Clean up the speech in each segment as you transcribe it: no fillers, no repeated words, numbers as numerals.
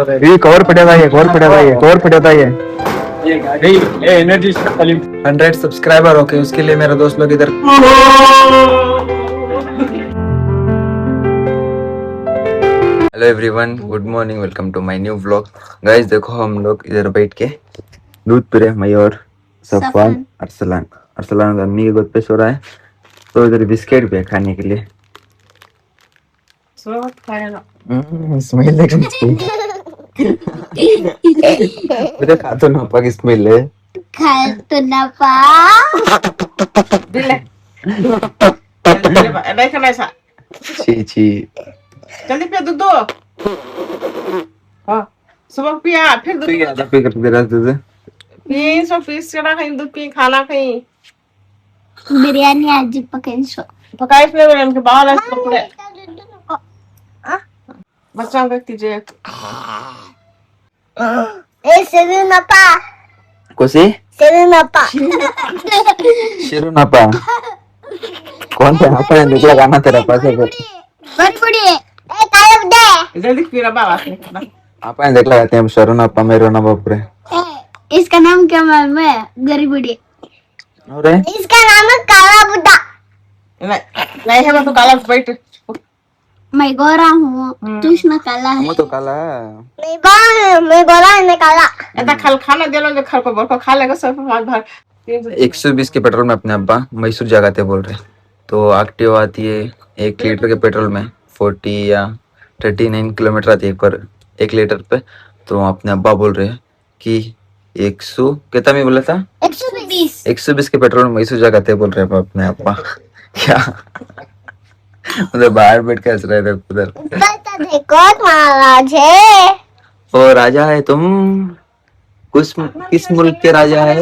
ये कवर पड़ा था, ये कवर पड़ा था, ये कवर पड़ा था, ये एनर्जी 100 सब्सक्राइबर हो गए, उसके लिए मेरा दोस्त लोग इधर। Hello everyone, good morning, welcome to my new vlog. Guys देखो हम लोग इधर बैठ के दूध पी रहे, मैं और सफवान अरसलान। अरसलान अम्मी के गोद पे सो रहा है, तो इधर बिस्किट भी है खाने के लिए। स्मेल लेकिन मुझे खा तो ना पा की स्मेल है, खा तो ना पा दिले नहीं खाना ऐसा। छी छी। जल्दी पिया दूध दो। हाँ सुबह पिया फिर दूध तू क्या आधा पी कर दे रहा तुझे? पी सो पीस चढ़ा कहीं दूध पी खाना कहीं बिरयानी आज पकड़ सो पकाई फ्लेवर इनके बाहर है कपड़े बच्चा व्यक्ति जे ए सेवी ना पा कोसी सेवी ना पा शिरू ना पा कौन सा आपने निकला गाना तेरा पास है? बड़ी बड़ी ए कायब दे जल्दी पी रहा बाबा से आपने देख लगाते हैं शरू ना पा मेरो ना बाप रे। इसका नाम क्या मालूम है? गरीब बुढ़ी। अरे इसका नाम है काला बुड्ढा। नहीं है मैं तो काला बैठ मैं गोरा हूँ, कृष्ण काला है। हम तो काला है। मैं गोरा है, मैं काला। ऐसा खल खाना दे लो जो खल को बोल खा लेगा सब भर 120 के पेट्रोल में अपने अब्बा मैसूर जगाते बोल रहे, तो एक्टिवा आती है 1 लीटर के पेट्रोल में 40 या 39 किलोमीटर आती है पर 1 लीटर पे। तो अपने अब्बा बोल रहे हैं कि 100 कितना में बोला था? 120 120 के पेट्रोल में मैसूर जगाते बोल रहे हैं अपने अब्बा। क्या उधर बाहर बैठ के हंस रहे थे उधर। देखो महाराज है। ओ राजा है तुम? किस मुल्क के राजा है?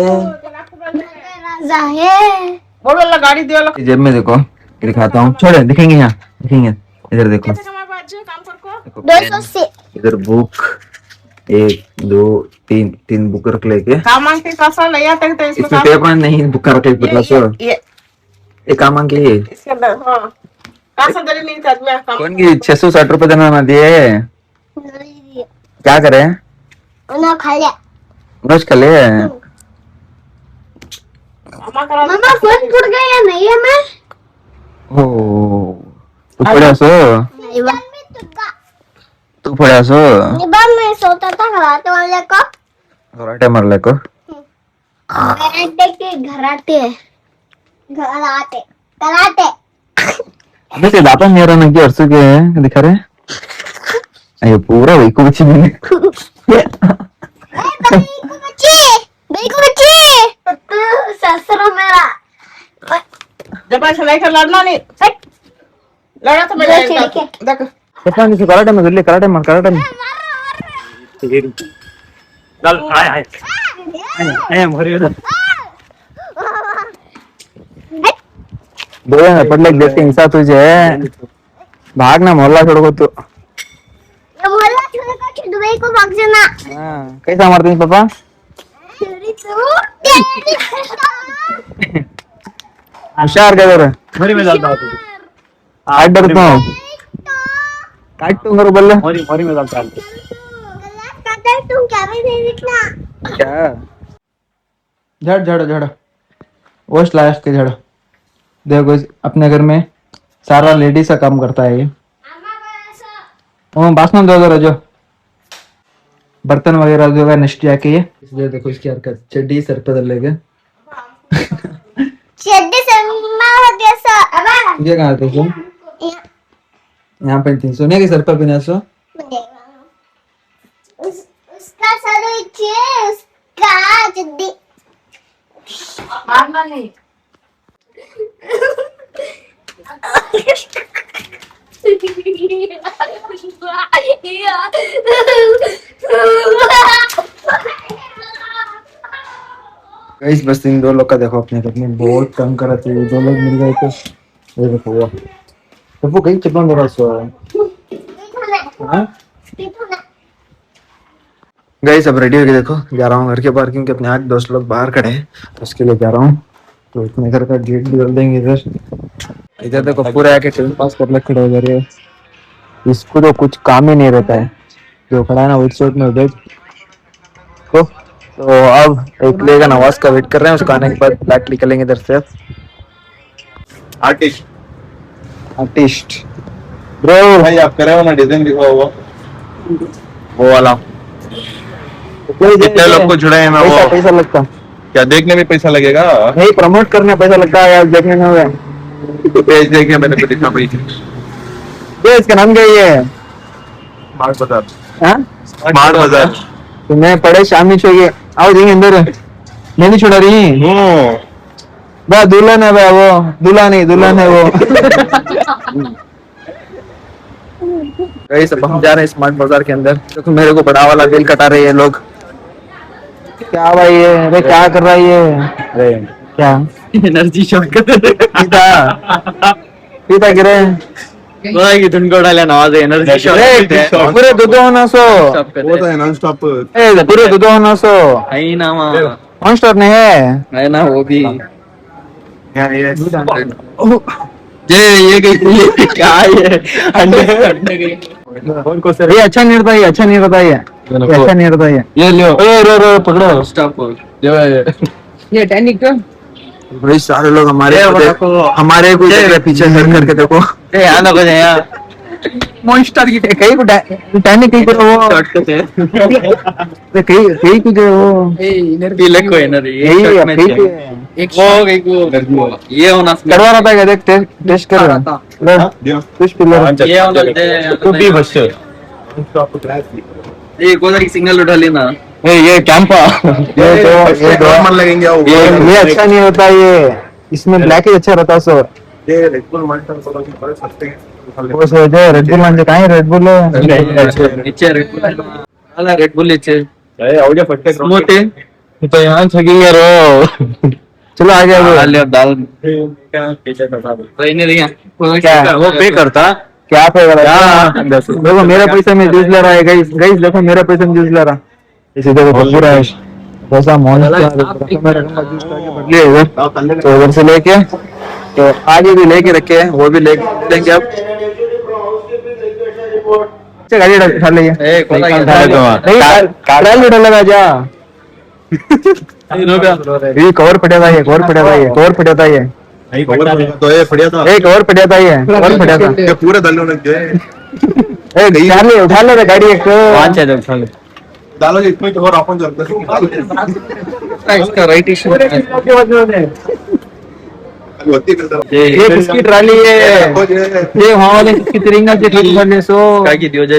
राजा है। बोलो ला गाड़ी दे लो जेब में देखो, दिखाता हूँ, छोड़े दिखेंगे यहाँ, दिखेंगे इधर देखो। कैसे कमा बाजी काम कर को 280 इधर बुक 1 2 3 बुक रख लेके, काम मांग के पैसा ले आता है तो इसमें इसमें पेपर नहीं, बुक रख लेके पतला सो ये काम मांग के इसके अंदर हाँ पैसा दे नहीं था मैं काम कौन की 660 रुपए देना ना दिए, क्या करे? उन्हें खा लिया। रोज कर ले। मामा करा मामा फोन टूट गया या नहीं है? मैं ओ तू पड़ा सो, नहीं बा तू पड़ा सो निबा में सोता था घराते वाले को। घराटे मर ले को घराटे के घराटे घराटे घराटे अबे ते दापन मेरा ना की अर्सु के दिखा रहे अरे पूरा वही को बच्ची मैंने भाई को बच्चे ससुर मेरा जब ऐसा नहीं कर लड़ना नहीं लड़ा तो मैं देख कितना से कराटे में ले कराटे में चल आए आए मरे बोले ना पड़ लग देते इंसान तुझे भागना मोहल्ला छोड़ को तू मोहल्ला छोड़ कर दुबई को भाग जाना। हां कैसा मारते हैं पापा? होशियार क्या कर मरी में डालता हूं आज डरता हूं काट दूंगा रो बल्ले मरी में डालता हूं तुम क्या भी नहीं दिखना क्या झड़ वॉश लास्ट के झड़ देखो अपने घर में सारा लेडीज का काम करता है ये। बासना दो जरा जो बर्तन वगैरह जो है नष्ट जाके ये देखो इसकी हरकत चड्डी सर पे डाल लेके चड्डी सरमा हो गया सर। ये कहाँ थे तुम? यहाँ पे 300 नहीं कि सर पर बिना सो उसका सर नीचे उसका चड्डी मारना नहीं गाइस बस इन 2 लोग का देखो अपने घर में बहुत कम कराते हैं, 2 लोग मिल गए तो ये देखो हुआ तो वो कहीं चिपन बड़ा सो है। गाइस अब रेडी हो गए, देखो जा रहा हूँ घर के बाहर क्योंकि अपने 8 दोस्त लोग बाहर खड़े हैं तो उसके लिए जा रहा हूँ। तो अपने घर का गेट भी खोल देंगे इधर देखो पूरा आके टाइम पास करने खड़े हो जा रहे हैं, इसको तो कुछ काम ही नहीं रहता है। जो खड़ा है ना व्हाइट शर्ट में उधर को। तो अब एक लेगा नवाज का वेट कर रहे हैं, उसको आने के बाद ब्लैक निकलेंगे इधर से। आर्टिस्ट आर्टिस्ट ब्रो भाई आप करे हो ना डिजाइन दिखाओ वो वाला कितने लोग को जुड़े हैं ना पैसा वो पैसा लगता क्या देखने में पैसा लगेगा नहीं, प्रमोट करने पैसा लगता है यार, देखने में हुआ तो पेज देखिए मैंने को दिखा भाई ये इसका नाम क्या है ये? स्मार्ट बाजार हाँ स्मार्ट बाजार तो मैं पढ़े शाम नहीं छोड़िए आओ देंगे अंदर मैं नहीं छोड़ा रही बा दुल्हन है बा वो दूल्हा नहीं दुल्हन है वो सब हम जा रहे हैं स्मार्ट बाजार के अंदर। देखो मेरे को बड़ा वाला बिल कटा रहे हैं लोग। क्या भाई ये अरे क्या कर रहा है ये? अरे क्या एनर्जी शॉट पीता पीता गिरे की तुमको डाले नवाज एनर्जी शॉट पूरे दूध होना सो वो तो है नॉन स्टॉप पूरे दूध होना सो आई ना कौन स्टॉप नहीं है ना वो भी ये क्या है ये अच्छा नहीं रहता, ये अच्छा नहीं रहता, ये अच्छा नहीं रहता ये लो रो पकड़ो स्टॉप ये टैनिक का भाई सारे लोग हमारे को देख रहे पीछे सर करके देखो आना को यहाँ मॉन्स्टर की कहीं को टैनिक कहीं को वो कहीं को वो पीले को एनर्जी एक वो ये होना करवा रहा था देख टेस्ट कर रहा कुछ पिलर ये होना तो भी बस ये गोदारी सिग्नल उठा लेना ये कैंपा ये दो मन लगेंगे ये अच्छा नहीं होता, ये इसमें ब्लैक ही अच्छा रहता सो ये रेड बुल मॉन्स्टर को तो बड़े सस्ते हैं वो सो जो रेड बुल म्हणजे काय रेड बुल नीचे रेड बुल आला रेड बुल नीचे ए आवडे फटके मोटे तो यहां छगेंगे रो चलो आ गया वो ले दाल रहने दिया वो पे करता क्या पे करा देखो मेरे पैसे में जूस ले रहा है गाइस गाइस देखो मेरे पैसे में जूस ले रहा इसी देखो पूरा है वैसा मॉन्स्टर मेरा जूस आगे बढ़ लिया इधर तो उधर से लेके तो आगे भी लेके रखे हैं वो भी लेंगे अब गाड़ी उठा लेंगे गाड़ी डालेगा जा ये कवर पड़ा था, ये कवर पड़ा था, ये कवर पड़ा था, ये तो ये बढ़िया था एक और पड़ा था, ये कवर पड़ा था ये पूरे दलों ने गए ए उठा ले गाड़ी एक पांच है उठा ले डालो इसमें तो और अपन चलते हैं इसका राइट इशू होती है ये किसकी ट्राली है ये वहां वाले किसकी तिरंगा के ठीक करने सो काय की दियो जे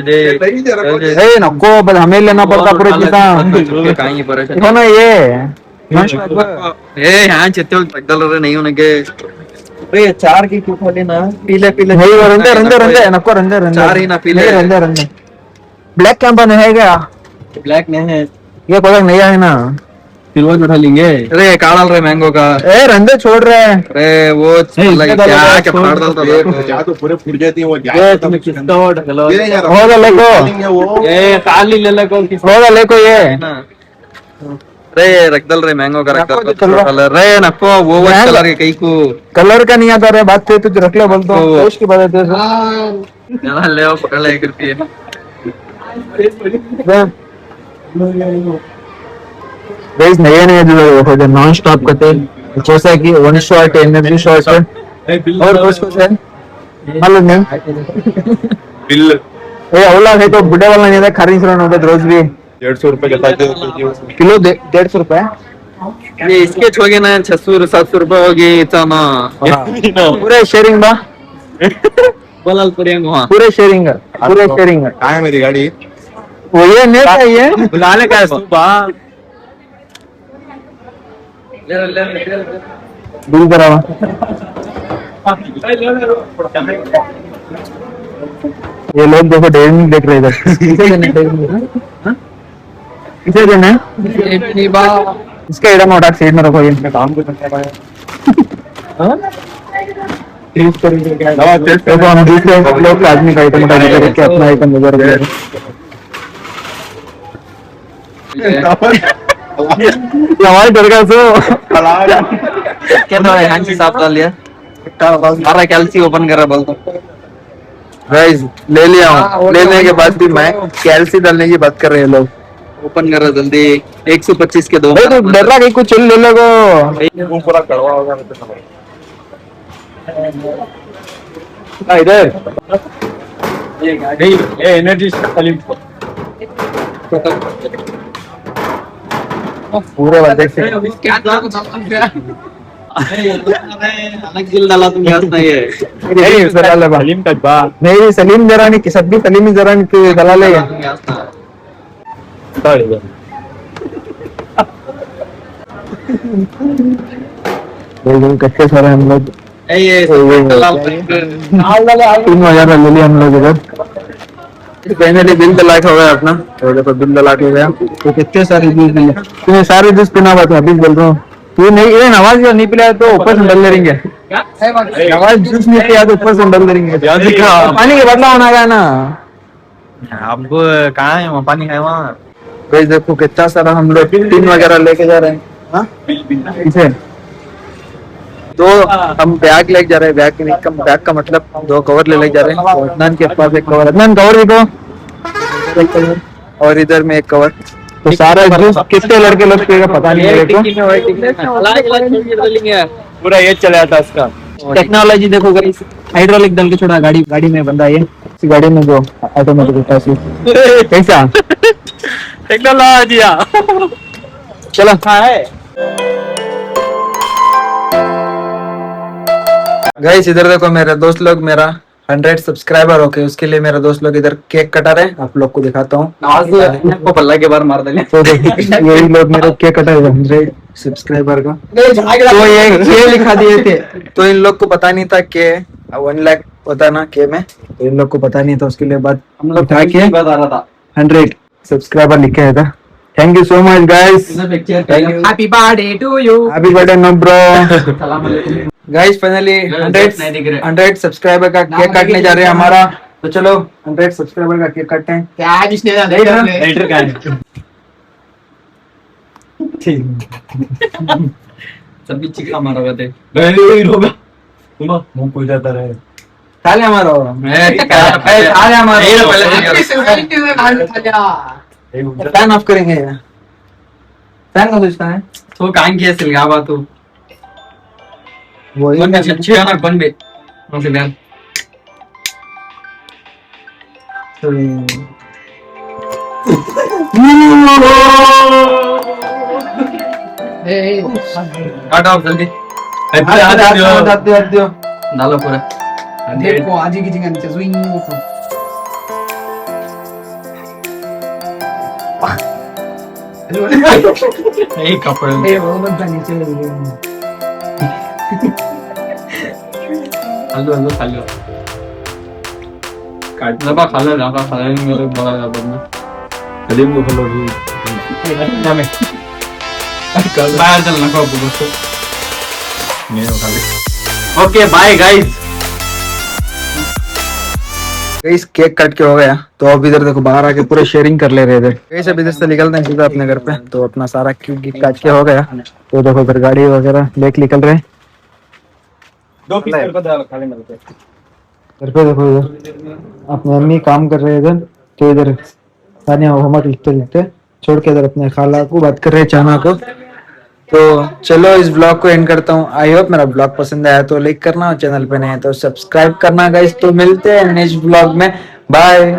ए नको बस हमें लेना पड़ता पूरे किसान काई पर है ना ये ए यहां चेते बदल रहे नहीं होने के अरे चार की क्यों खाली ना पीले पीले नहीं रंदे नको रंदे चार ही ना पीले रंदे ब्लैक कैंपा है क्या ब्लैक नहीं है ये कोई नहीं है ना फिर वो उठा लेंगे अरे काढ़ा रहे मैंगो का ए रंदे छोड़ रहे हैं अरे वो क्या फाड़ डालता क्या तो पूरे फूट जाती है वो ये तुम्हें किसका वो ढकलो होगा लेको ये काली ले लेको होगा लेको ये रे रखदल रे मैंगो का रखदल कलर रे नको वो कलर के कई को कलर का नहीं आता रे बात पे तुझे रख ले बोल तो उसकी बात है चला ले आओ पकड़ ले करती है गाइस नए नए जो नॉन स्टॉप करते जैसा कि वन शॉट एनर्जी शॉट और कुछ है मालूम नहीं बिल ए ओला है तो बुढ़े वाला नहीं था खरीद रहा होता रोज भी 150 रुपए कहता है किलो 150 रुपए ये इसके छोगे ना 600-700 रुपए हो गए इतना पूरे शेयरिंग बा बोलल पूरे शेयरिंग कहाँ है मेरी गाड़ी वो ये नहीं चाहिए बुलाने का सुबह बिल करावा ये लोग देखो डेढ़ मिनट देख रहे इधर किसे देना इसका एडम उठा साइड में रखो ये काम को देखो हम दूसरे लोग का आदमी का आइटम उठा के रख के अपना आइटम उधर रख हमारे डर का सो क्या तो हैंड से साफ कर लिया सारा कैल्सी ओपन कर रहा बोल तो गाइस ले लिया हूँ, लेने के बाद भी मैं कैल्सी डालने की बात कर रहे हैं लोग। ओपन करो जल्दी, 125 के दो। तो डर रहा कि कुछ ले लोगो। वो पूरा कड़वा होगा तो समझ। इधर ये गाड़ी ये एनर्जी सलीम पूरे वाले से अलग दिल डाला तुम याद नहीं है सलीम का बा नहीं सलीम जरा नहीं सब भी सलीम ही जरा नहीं दला लेगा। कच्चे सारे हम लोग 3,000 ले लिया हम लोग इधर। फाइनली बिल तलाक हो गया अपना, तो देखो बिल तलाक हो गया। तो कितने सारे जूस मिले, तूने सारे जूस पीना हुआ था, अभी बोल रहा हूँ। तू नहीं ये नवाज नहीं पिलाया तो ऊपर से डल लेंगे। नवाज जूस नहीं पिया तो ऊपर से डल लेंगे। पानी के बदला होना है ना। अब कहाँ है वहाँ पानी है वहाँ। गाइस देखो कितना सारा हम लोग टिन वगैरह लेके जा रहे हैं। हाँ इसे तो हम बैग लेके जा रहे हैं। बैग का मतलब 2 कवर ले जा रहे हैं। अदनान के पास एक कवर, अदनान कवर देखो, और इधर में एक कवर। तो सारा जूस कितने लड़के लोग पिएगा पता नहीं मेरे को। पूरा ये चला था उसका टेक्नोलॉजी देखो गाइस, हाइड्रोलिक डाल के छोड़ा गाड़ी में बंदा ये इसी गाड़ी में जो ऑटोमेटिक होता है कैसा टेक्नोलॉजी चलो है गाइस इधर देखो मेरे दोस्त लोग मेरा 100 सब्सक्राइबर होके उसके लिए मेरे दोस्त लोग इधर केक कटा रहे हैं। आप लोग को दिखाता हूँ। को पल्ला के बार मार देंगे। तो यही लोग मेरे केक कटा रहे 100 सब्सक्राइबर का। तो ये लिखा दिए थे, तो इन लोग को पता नहीं था कि 1 लाख होता ना के में, तो इन लोग को पता नहीं था। उसके लिए बाद हम लोग उठा के बता रहा था 100 सब्सक्राइबर लिखे है था। Thank you so much guys, happy birthday to you. Happy birthday no bro. सलाम अलैकुम गाइस फाइनली 100 सब्सक्राइबर का केक काटने जा रहे हैं हमारा। तो चलो 100 सब्सक्राइबर का केक काटते हैं। क्या जिसने लाइटर का है सभी चिका मारा हुआ थे मुंह खुल जाता रहे खाले हमारा खाले हमारा फैन ऑफ करेंगे। फैन का सोचता है तो कान किया सिलगावा तू वही बन अच्छी है ना बन बे मुझे बयान काट ऑफ जल्दी डालो पूरा देखो आज ही की जगह नीचे स्विंग एक कपड़े वो बंदा नीचे हल्लो हल्लो खालो काट लबा खाला मेरे बड़ा बदना सलीम को फॉलो भी बाहर चलना को बस मैं उठा ले okay bye guys. Guys cake cut के हो गया, तो अब इधर देखो बाहर आके पूरे शेयरिंग कर ले रहे थे। गाइस अब इधर से निकलते हैं सीधा अपने घर पे। तो अपना सारा केक काट के हो गया, तो देखो फिर गाड़ी वगैरह लेके निकल रहे हैं। 2 पीस कर दाल खा लेना घर पे देखो इधर अपनी अम्मी काम कर रहे हैं इधर, तो इधर सानिया होमवर्क लिखते लिखते छोड़ के इधर अपने खाला को बात कर रहे हैं चाना को। तो चलो इस ब्लॉग को एंड करता हूँ। आई होप मेरा ब्लॉग पसंद आया तो लाइक करना, और चैनल पे नए हैं तो सब्सक्राइब करना गाइस। तो मिलते हैं नेक्स्ट ब्लॉग में, बाय।